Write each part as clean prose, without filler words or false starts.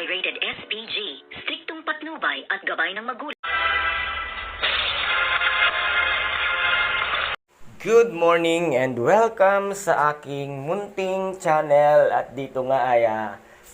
Barangay Rated SPG, striktong patnubay at gabay ng magulang. Good morning and welcome sa aking munting channel. At dito nga ay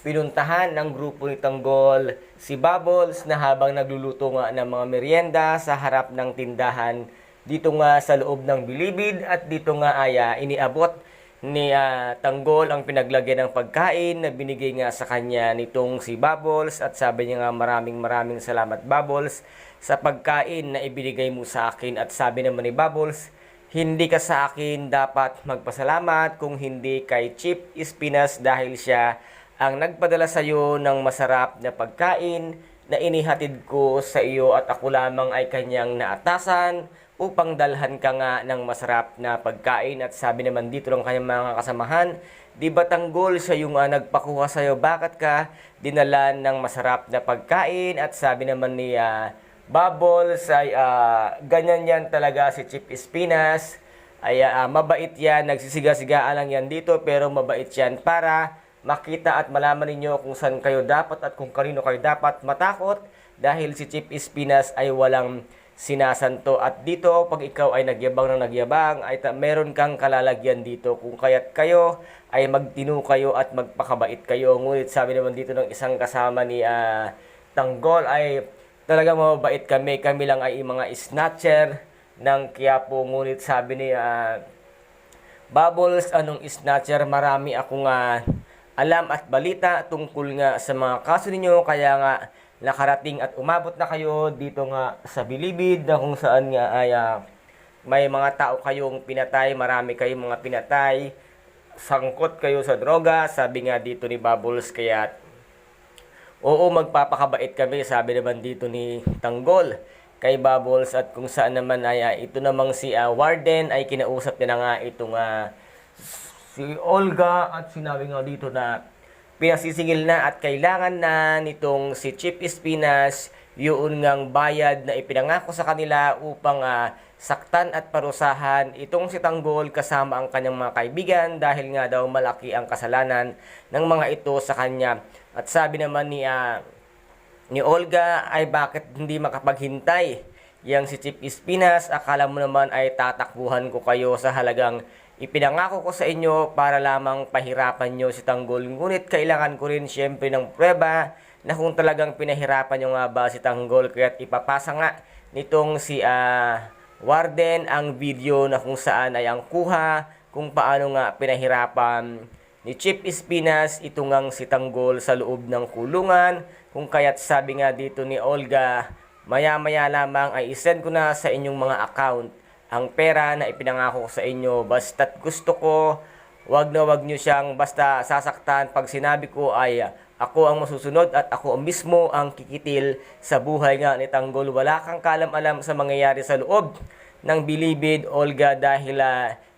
pinuntahan ng grupo ni Tanggol si Bubbles na habang nagluluto nga ng mga merienda sa harap ng tindahan dito nga sa loob ng Bilibid. At dito nga ay iniabot ni Tanggol ang pinaglagyan ng pagkain na binigay nga sa kanya nitong si Bubbles. At sabi niya nga maraming salamat Bubbles sa pagkain na ibinigay mo sa akin. At sabi naman ni Bubbles, hindi ka sa akin dapat magpasalamat kung hindi kay Chip Espinas dahil siya ang nagpadala sa iyo ng masarap na pagkain na inihatid ko sa iyo at ako lamang ay kanyang naatasan upang dalhan ka nga ng masarap na pagkain. At sabi naman dito ng kanyang mga kasamahan, di ba Tanggol siya yung nagpakuha sa iyo, bakit ka dinalan ng masarap na pagkain? At sabi naman ni Bubbles ay ganyan yan talaga si Chip Espinas, ay mabait yan, nagsisiga-sigaan lang yan dito pero mabait yan para makita at malaman ninyo kung saan kayo dapat at kung kanino kayo dapat matakot dahil si Chip Espinas ay walang sinasanto. At dito pag ikaw ay nagyabang ng nagyabang ay meron kang kalalagyan dito kung kaya't kayo ay magtino kayo at magpakabait kayo. Ngunit sabi naman dito ng isang kasama ni Tanggol ay talaga mabait kami. Kami lang ay mga snatcher ng Quiapo. Ngunit sabi ni Bubbles, anong snatcher? Marami akong alam at balita tungkol nga sa mga kaso ninyo. Kaya nga nakarating at umabot na kayo dito nga sa Bilibid na kung saan nga ay may mga tao kayong pinatay. Marami kayong mga pinatay. Sangkot kayo sa droga. Sabi nga dito ni Bubbles. Kaya oo, magpapakabait kami, sabi naman dito ni Tanggol kay Bubbles. At kung saan naman ay ito namang si Warden ay kinausap niya na nga itong si Olga. At sinabi nga dito na pinasisingil na at kailangan na nitong si Chip Espinas yun ngang bayad na ipinangako sa kanila upang saktan at parusahan itong si Tanggol kasama ang kanyang mga kaibigan dahil nga daw malaki ang kasalanan ng mga ito sa kanya. At sabi naman ni Olga ay bakit hindi makapaghintay yang si Chip Espinas? Akala mo naman ay tatakbuhan ko kayo sa halagang ipinangako ko sa inyo para lamang pahirapan nyo si Tanggol. Ngunit kailangan ko rin syempre ng prueba na kung talagang pinahirapan nyo nga ba si Tanggol. Kaya't ipapasa nga nitong si Warden ang video na kung saan ay ang kuha kung paano nga pinahirapan ni Chip Espinas ito ngang si Tanggol sa loob ng kulungan. Kung kaya't sabi nga dito ni Olga, maya-maya lamang ay isend ko na sa inyong mga account ang pera na ipinangako ko sa inyo. Basta't gusto ko, wag nyo siyang basta sasaktan. Pag sinabi ko ay ako ang masusunod at ako mismo ang kikitil sa buhay nga ni Tanggol. Wala kang kalam-alam sa mangyayari sa loob ng Bilibid, Olga, dahil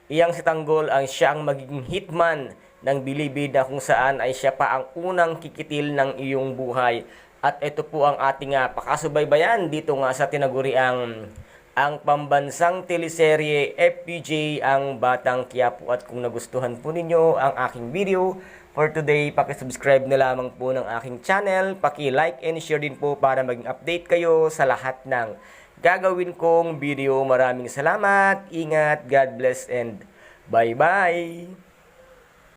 iyang si Tanggol ang siya ang magiging hitman ng Bilibid na kung saan ay siya pa ang unang kikitil ng iyong buhay. At ito po ang ating pakasubaybayan dito nga sa tinaguriang ang pambansang teleserye FPJ ang Batang Quiapo. At kung nagustuhan po ninyo ang aking video for today, pakisubscribe na lamang po ng aking channel, paki-like and share din po para maging update kayo sa lahat ng gagawin kong video. Maraming salamat, ingat, God bless and bye-bye!